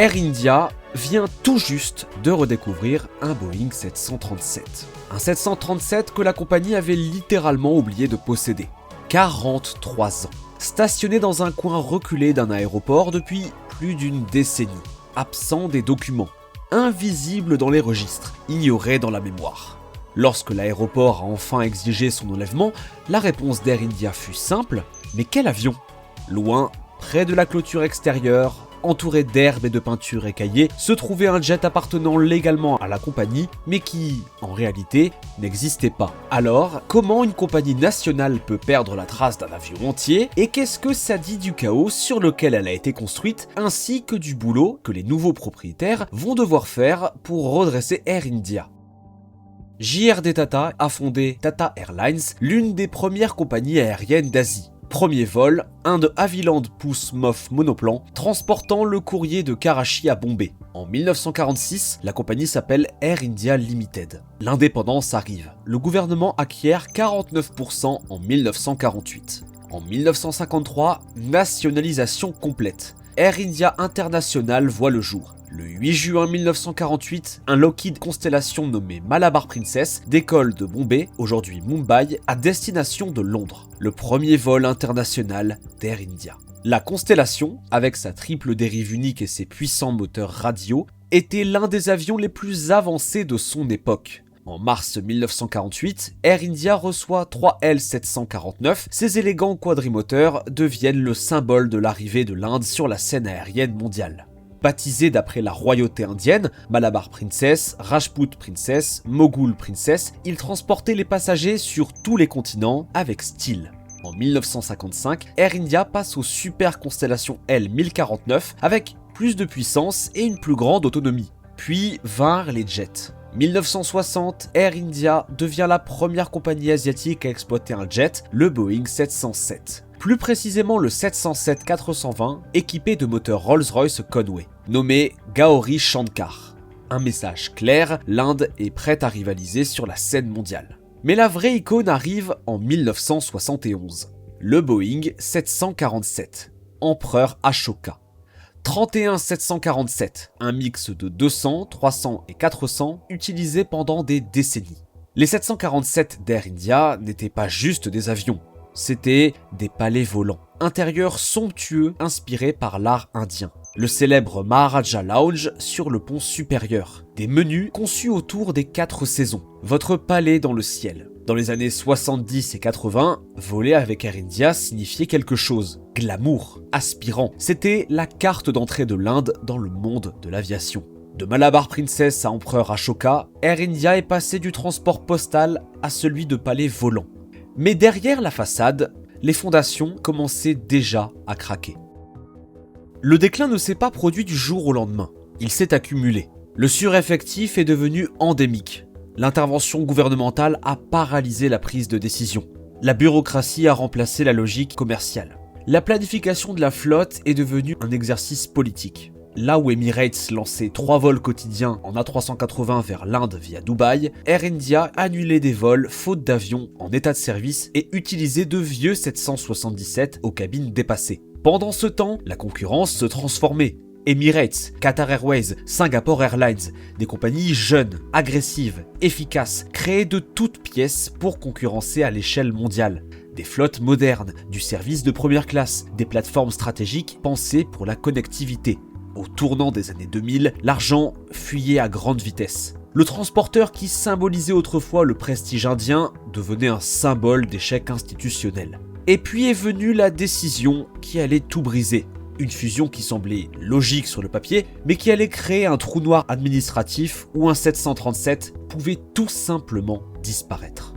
Air India vient tout juste de redécouvrir un Boeing 737. Un 737 que la compagnie avait littéralement oublié de posséder. 43 ans. Stationné dans un coin reculé d'un aéroport depuis plus d'une décennie. Absent des documents. Invisible dans les registres. Ignoré dans la mémoire. Lorsque l'aéroport a enfin exigé son enlèvement, la réponse d'Air India fut simple. Mais quel avion ? Loin, près de la clôture extérieure, entouré d'herbes et de peintures écaillées, se trouvait un jet appartenant légalement à la compagnie, mais qui, en réalité, n'existait pas. Alors, comment une compagnie nationale peut perdre la trace d'un avion entier, et qu'est-ce que ça dit du chaos sur lequel elle a été construite, ainsi que du boulot que les nouveaux propriétaires vont devoir faire pour redresser Air India ? JRD Tata a fondé Tata Airlines, l'une des premières compagnies aériennes d'Asie. Premier vol, un de Havilland Portsmouth monoplan, transportant le courrier de Karachi à Bombay. En 1946, la compagnie s'appelle Air India Limited. L'indépendance arrive. Le gouvernement acquiert 49% en 1948. En 1953, nationalisation complète. Air India International voit le jour. Le 8 juin 1948, un Lockheed Constellation nommé Malabar Princess décolle de Bombay, aujourd'hui Mumbai, à destination de Londres. Le premier vol international d'Air India. La Constellation, avec sa triple dérive unique et ses puissants moteurs radio, était l'un des avions les plus avancés de son époque. En mars 1948, Air India reçoit 3 L749. Ces élégants quadrimoteurs deviennent le symbole de l'arrivée de l'Inde sur la scène aérienne mondiale. Baptisés d'après la royauté indienne, Malabar Princess, Rajput Princess, Moghul Princess, ils transportaient les passagers sur tous les continents avec style. En 1955, Air India passe aux Super Constellation L1049 avec plus de puissance et une plus grande autonomie. Puis vinrent les jets. 1960, Air India devient la première compagnie asiatique à exploiter un jet, le Boeing 707. Plus précisément le 707-420, équipé de moteurs Rolls-Royce Conway, nommé Gauri Shankar. Un message clair, l'Inde est prête à rivaliser sur la scène mondiale. Mais la vraie icône arrive en 1971. Le Boeing 747, Empereur Ashoka. 31 747, un mix de 200, 300 et 400 utilisé pendant des décennies. Les 747 d'Air India n'étaient pas juste des avions. C'était des palais volants, intérieurs somptueux inspirés par l'art indien. Le célèbre Maharaja Lounge sur le pont supérieur. Des menus conçus autour des 4 saisons. Votre palais dans le ciel. Dans les années 70 et 80, voler avec Air India signifiait quelque chose. Glamour, aspirant. C'était la carte d'entrée de l'Inde dans le monde de l'aviation. De Malabar Princess à Empereur Ashoka, Air India est passé du transport postal à celui de palais volants. Mais derrière la façade, les fondations commençaient déjà à craquer. Le déclin ne s'est pas produit du jour au lendemain. Il s'est accumulé. Le sureffectif est devenu endémique. L'intervention gouvernementale a paralysé la prise de décision. La bureaucratie a remplacé la logique commerciale. La planification de la flotte est devenue un exercice politique. Là où Emirates lançait 3 vols quotidiens en A380 vers l'Inde via Dubaï, Air India annulait des vols faute d'avions en état de service et utilisait de vieux 777 aux cabines dépassées. Pendant ce temps, la concurrence se transformait. Emirates, Qatar Airways, Singapore Airlines, des compagnies jeunes, agressives, efficaces, créées de toutes pièces pour concurrencer à l'échelle mondiale. Des flottes modernes, du service de première classe, des plateformes stratégiques pensées pour la connectivité. Au tournant des années 2000, l'argent fuyait à grande vitesse. Le transporteur qui symbolisait autrefois le prestige indien devenait un symbole d'échec institutionnel. Et puis est venue la décision qui allait tout briser. Une fusion qui semblait logique sur le papier, mais qui allait créer un trou noir administratif où un 737 pouvait tout simplement disparaître.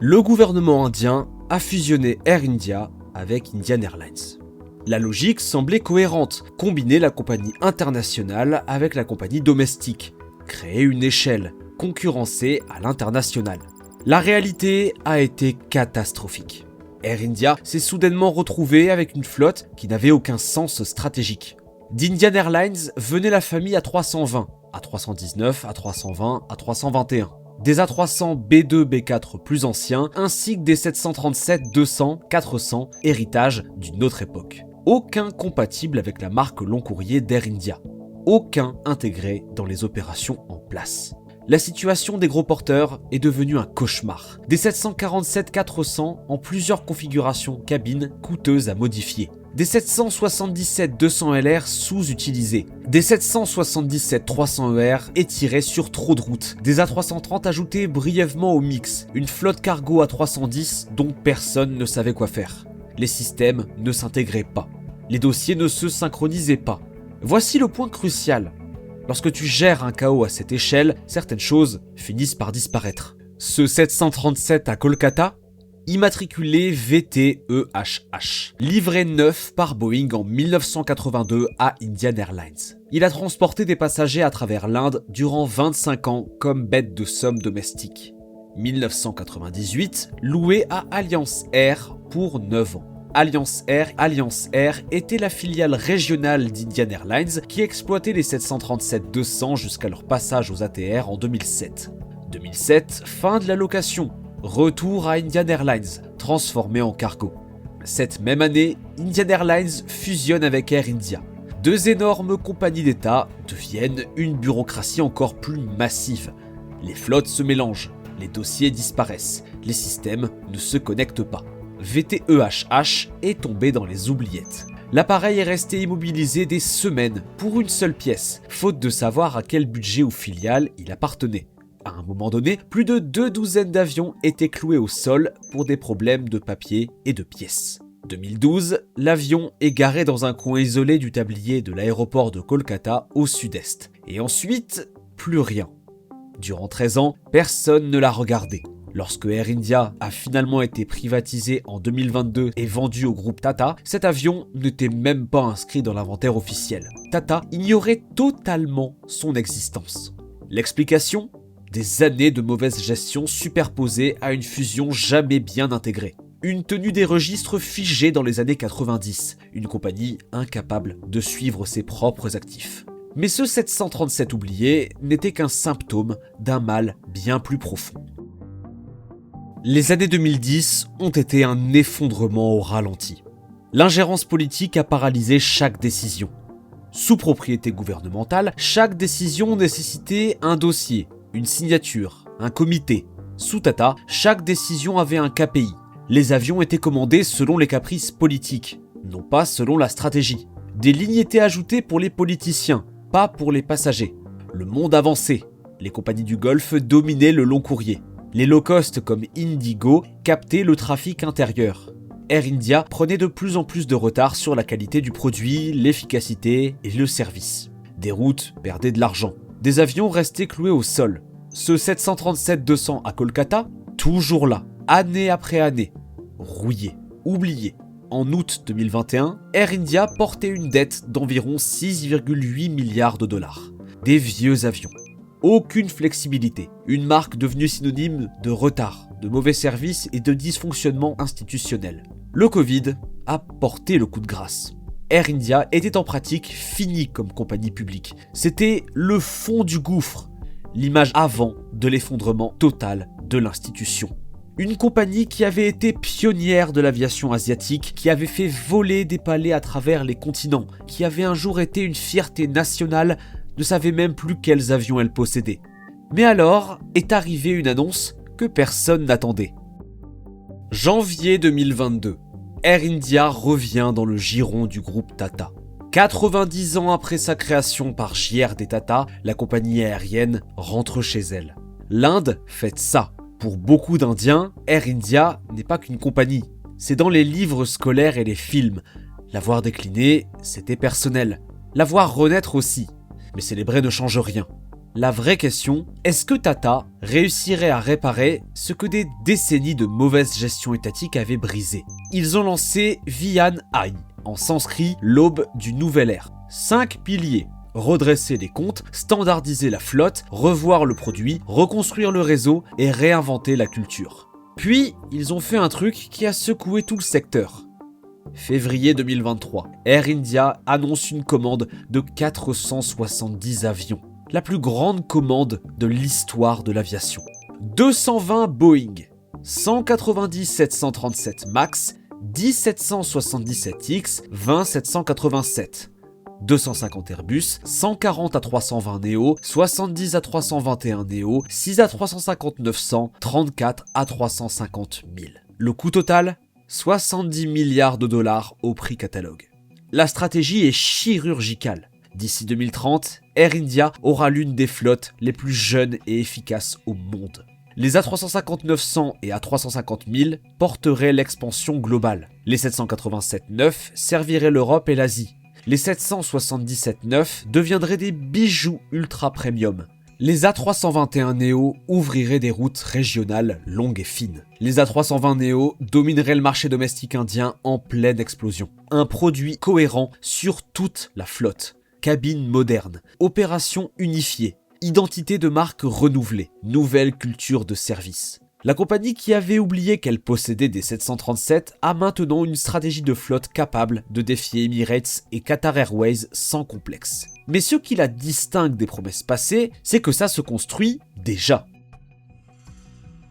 Le gouvernement indien a fusionné Air India avec Indian Airlines. La logique semblait cohérente, combiner la compagnie internationale avec la compagnie domestique, créer une échelle, concurrencer à l'international. La réalité a été catastrophique. Air India s'est soudainement retrouvé avec une flotte qui n'avait aucun sens stratégique. D'Indian Airlines venait la famille A320, A319, A320, A321. Des A300 B2, B4 plus anciens, ainsi que des 737, 200, 400, héritage d'une autre époque. aucun compatible avec la marque long courrier d'Air India, aucun intégré dans les opérations en place. La situation des gros porteurs est devenue un cauchemar. Des 747-400 en plusieurs configurations cabines coûteuses à modifier. Des 777-200LR sous-utilisés. Des 777-300ER étirés sur trop de routes. Des A330 ajoutés brièvement au mix. Une flotte cargo A310 dont personne ne savait quoi faire. Les systèmes ne s'intégraient pas. Les dossiers ne se synchronisaient pas. Voici le point crucial. Lorsque tu gères un chaos à cette échelle, certaines choses finissent par disparaître. Ce 737 à Kolkata, immatriculé VTEHH, livré neuf par Boeing en 1982 à Indian Airlines. Il a transporté des passagers à travers l'Inde durant 25 ans comme bête de somme domestique. 1998, loué à Alliance Air pour 9 ans. Alliance Air était la filiale régionale d'Indian Airlines qui exploitait les 737-200 jusqu'à leur passage aux ATR en 2007. 2007, fin de la location, retour à Indian Airlines, transformé en cargo. Cette même année, Indian Airlines fusionne avec Air India. Deux énormes compagnies d'État deviennent une bureaucratie encore plus massive. Les flottes se mélangent, les dossiers disparaissent, les systèmes ne se connectent pas. VTEHH est tombé dans les oubliettes. L'appareil est resté immobilisé des semaines pour une seule pièce, faute de savoir à quel budget ou filiale il appartenait. À un moment donné, plus de 2 douzaines d'avions étaient cloués au sol pour des problèmes de papier et de pièces. 2012, l'avion est garé dans un coin isolé du tablier de l'aéroport de Kolkata au sud-est. Et ensuite, plus rien. Durant 13 ans, personne ne l'a regardé. Lorsque Air India a finalement été privatisé en 2022 et vendu au groupe Tata, cet avion n'était même pas inscrit dans l'inventaire officiel. Tata ignorait totalement son existence. L'explication ? Des années de mauvaise gestion superposées à une fusion jamais bien intégrée. Une tenue des registres figée dans les années 90, une compagnie incapable de suivre ses propres actifs. Mais ce 737 oublié n'était qu'un symptôme d'un mal bien plus profond. Les années 2010 ont été un effondrement au ralenti. L'ingérence politique a paralysé chaque décision. Sous propriété gouvernementale, chaque décision nécessitait un dossier, une signature, un comité. Sous Tata, chaque décision avait un KPI. Les avions étaient commandés selon les caprices politiques, non pas selon la stratégie. Des lignes étaient ajoutées pour les politiciens, pas pour les passagers. Le monde avançait. Les compagnies du Golfe dominaient le long courrier. Les low-cost comme Indigo captaient le trafic intérieur. Air India prenait de plus en plus de retard sur la qualité du produit, l'efficacité et le service. Des routes perdaient de l'argent. Des avions restaient cloués au sol. Ce 737-200 à Kolkata, toujours là, année après année, rouillé, oublié. En août 2021, Air India portait une dette d'environ 6,8 milliards de dollars. Des vieux avions. Aucune flexibilité. Une marque devenue synonyme de retard, de mauvais services et de dysfonctionnement institutionnel. Le Covid a porté le coup de grâce. Air India était en pratique fini comme compagnie publique. C'était le fond du gouffre, l'image avant de l'effondrement total de l'institution. Une compagnie qui avait été pionnière de l'aviation asiatique, qui avait fait voler des palais à travers les continents, qui avait un jour été une fierté nationale, ne savait même plus quels avions elle possédait. Mais alors est arrivée une annonce que personne n'attendait. Janvier 2022, Air India revient dans le giron du groupe Tata. 90 ans après sa création par JRD Tata, la compagnie aérienne rentre chez elle. L'Inde fête ça. Pour beaucoup d'Indiens, Air India n'est pas qu'une compagnie. C'est dans les livres scolaires et les films. La voir décliner, c'était personnel. La voir renaître aussi. Mais célébrer ne change rien. La vraie question, est-ce que Tata réussirait à réparer ce que des décennies de mauvaise gestion étatique avaient brisé ? Ils ont lancé Vian Ai, en sanskrit l'aube du nouvel ère. 5 piliers. Redresser les comptes, standardiser la flotte, revoir le produit, reconstruire le réseau et réinventer la culture. Puis, ils ont fait un truc qui a secoué tout le secteur. Février 2023, Air India annonce une commande de 470 avions. La plus grande commande de l'histoire de l'aviation. 220 Boeing, 190 737 MAX 10 777X, 20 787. 250 Airbus, 140 A320 Neo, 70 A321 Neo, 6 A350-900, 34 A350 1000. Le coût total, 70 milliards de dollars au prix catalogue. La stratégie est chirurgicale. D'ici 2030, Air India aura l'une des flottes les plus jeunes et efficaces au monde. Les A350-900 et A350-1000 porteraient l'expansion globale. Les 787-9 serviraient l'Europe et l'Asie. Les 777-9 deviendraient des bijoux ultra premium. Les A321 Neo ouvriraient des routes régionales longues et fines. Les A320 Neo domineraient le marché domestique indien en pleine explosion. Un produit cohérent sur toute la flotte. Cabine moderne, opération unifiée, identité de marque renouvelée, nouvelle culture de service. La compagnie qui avait oublié qu'elle possédait des 737 a maintenant une stratégie de flotte capable de défier Emirates et Qatar Airways sans complexe. Mais ce qui la distingue des promesses passées, c'est que ça se construit déjà.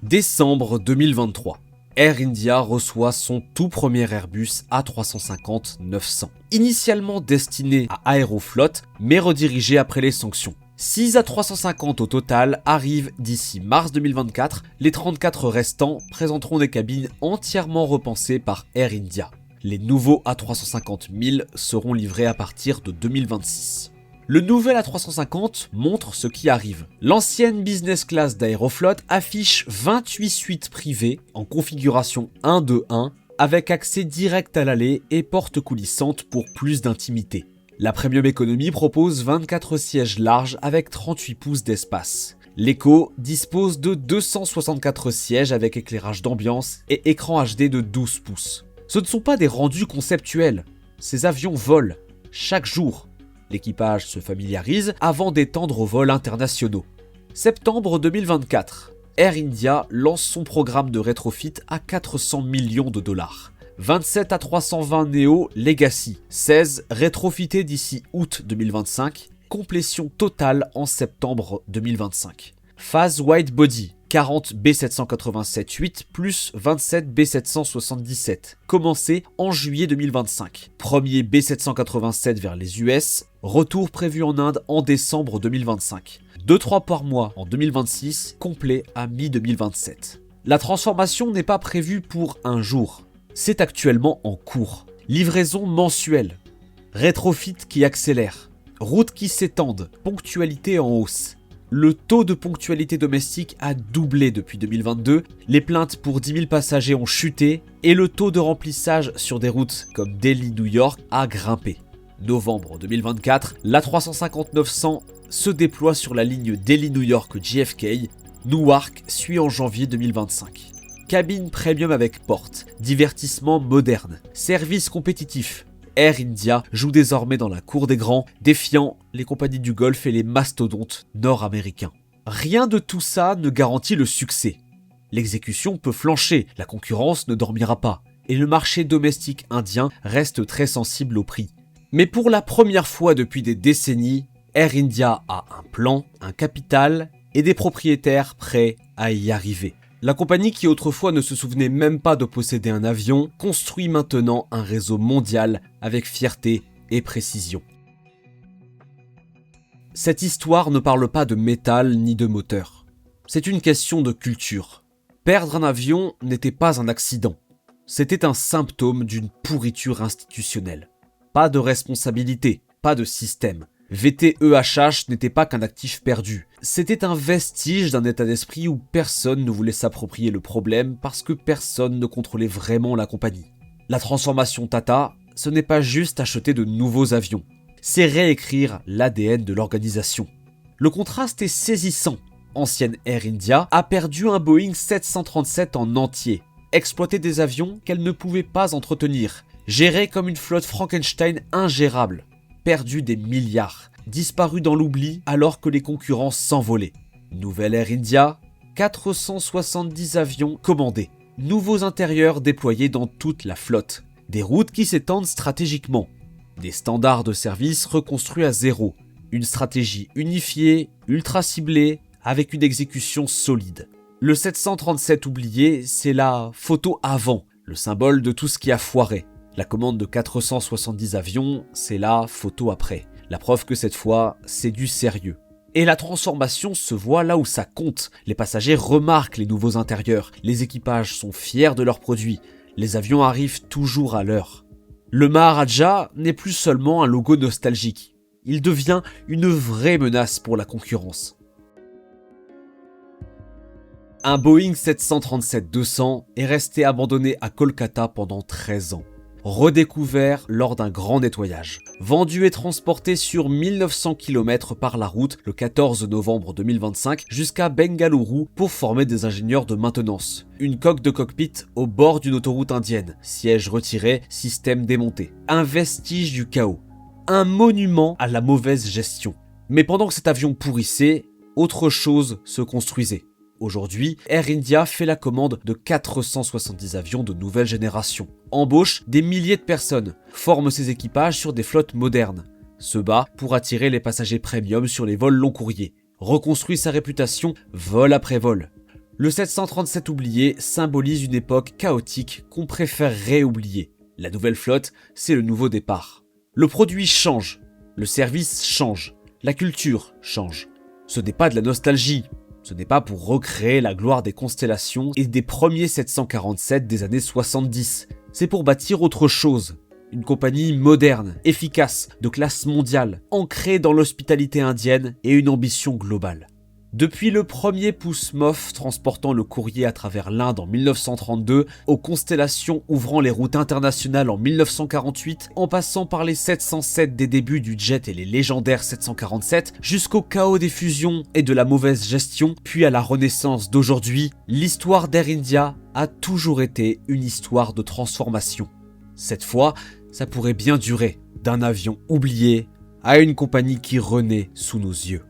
Décembre 2023. Air India reçoit son tout premier Airbus A350-900. Initialement destiné à Aeroflot, mais redirigé après les sanctions. 6 A350 au total arrivent d'ici mars 2024, les 34 restants présenteront des cabines entièrement repensées par Air India. Les nouveaux A350-1000 seront livrés à partir de 2026. Le nouvel A350 montre ce qui arrive. L'ancienne business class d'Aeroflot affiche 28 suites privées en configuration 1-2-1 avec accès direct à l'allée et porte coulissante pour plus d'intimité. La Premium Economy propose 24 sièges larges avec 38 pouces d'espace. L'Eco dispose de 264 sièges avec éclairage d'ambiance et écran HD de 12 pouces. Ce ne sont pas des rendus conceptuels. Ces avions volent chaque jour. L'équipage se familiarise avant d'étendre aux vols internationaux. Septembre 2024. Air India lance son programme de rétrofit à 400 millions de dollars. 27 A320 Neo Legacy, 16 rétrofités d'ici août 2025, complétion totale en septembre 2025. Phase Wide Body, 40 B787-8 plus 27 B777, commencé en juillet 2025. Premier B787 vers les US, retour prévu en Inde en décembre 2025. 2-3 par mois en 2026, complet à mi-2027. La transformation n'est pas prévue pour un jour. C'est actuellement en cours. Livraison mensuelle. Rétrofit qui accélère. Routes qui s'étendent. Ponctualité en hausse. Le taux de ponctualité domestique a doublé depuis 2022. Les plaintes pour 10 000 passagers ont chuté. Et le taux de remplissage sur des routes comme Delhi-New York a grimpé. Novembre 2024, l'A350-900 se déploie sur la ligne Delhi-New York JFK. Newark suit en janvier 2025. Cabine premium avec porte, divertissement moderne, service compétitif. Air India joue désormais dans la cour des grands, défiant les compagnies du Golfe et les mastodontes nord-américains. Rien de tout ça ne garantit le succès. L'exécution peut flancher, la concurrence ne dormira pas, et le marché domestique indien reste très sensible au prix. Mais pour la première fois depuis des décennies, Air India a un plan, un capital et des propriétaires prêts à y arriver. La compagnie qui autrefois ne se souvenait même pas de posséder un avion, construit maintenant un réseau mondial avec fierté et précision. Cette histoire ne parle pas de métal ni de moteur. C'est une question de culture. Perdre un avion n'était pas un accident. C'était un symptôme d'une pourriture institutionnelle. Pas de responsabilité, pas de système. VTEHH n'était pas qu'un actif perdu. C'était un vestige d'un état d'esprit où personne ne voulait s'approprier le problème parce que personne ne contrôlait vraiment la compagnie. La transformation Tata, ce n'est pas juste acheter de nouveaux avions. C'est réécrire l'ADN de l'organisation. Le contraste est saisissant. Ancienne Air India a perdu un Boeing 737 en entier. Exploité des avions qu'elle ne pouvait pas entretenir. Géré comme une flotte Frankenstein ingérable. Perdu des milliards, disparu dans l'oubli alors que les concurrents s'envolaient. Nouvelle Air India, 470 avions commandés. Nouveaux intérieurs déployés dans toute la flotte. Des routes qui s'étendent stratégiquement. Des standards de service reconstruits à zéro. Une stratégie unifiée, ultra ciblée, avec une exécution solide. Le 737 oublié, c'est la photo avant. le symbole de tout ce qui a foiré. La commande de 470 avions, c'est la photo après. La preuve que cette fois, c'est du sérieux. Et la transformation se voit là où ça compte. Les passagers remarquent les nouveaux intérieurs, les équipages sont fiers de leurs produits, les avions arrivent toujours à l'heure. Le Maharaja n'est plus seulement un logo nostalgique, il devient une vraie menace pour la concurrence. Un Boeing 737-200 est resté abandonné à Kolkata pendant 13 ans. Redécouvert lors d'un grand nettoyage. Vendu et transporté sur 1900 km par la route le 14 novembre 2025 jusqu'à Bengaluru pour former des ingénieurs de maintenance. Une coque de cockpit au bord d'une autoroute indienne. Siège retiré, système démonté. Un vestige du chaos. Un monument à la mauvaise gestion. Mais pendant que cet avion pourrissait, autre chose se construisait. Aujourd'hui, Air India fait la commande de 470 avions de nouvelle génération, embauche des milliers de personnes, forme ses équipages sur des flottes modernes, se bat pour attirer les passagers premium sur les vols long courriers, reconstruit sa réputation vol après vol. Le 737 oublié symbolise une époque chaotique qu'on préférerait oublier. La nouvelle flotte, c'est le nouveau départ. Le produit change, le service change, la culture change. Ce n'est pas de la nostalgie. Ce n'est pas pour recréer la gloire des constellations et des premiers 747 des années 70. C'est pour bâtir autre chose. Une compagnie moderne, efficace, de classe mondiale, ancrée dans l'hospitalité indienne et une ambition globale. Depuis le premier Pouce-Mof transportant le courrier à travers l'Inde en 1932, aux constellations ouvrant les routes internationales en 1948, en passant par les 707 des débuts du jet et les légendaires 747, jusqu'au chaos des fusions et de la mauvaise gestion, puis à la renaissance d'aujourd'hui, l'histoire d'Air India a toujours été une histoire de transformation. Cette fois, ça pourrait bien durer, d'un avion oublié à une compagnie qui renaît sous nos yeux.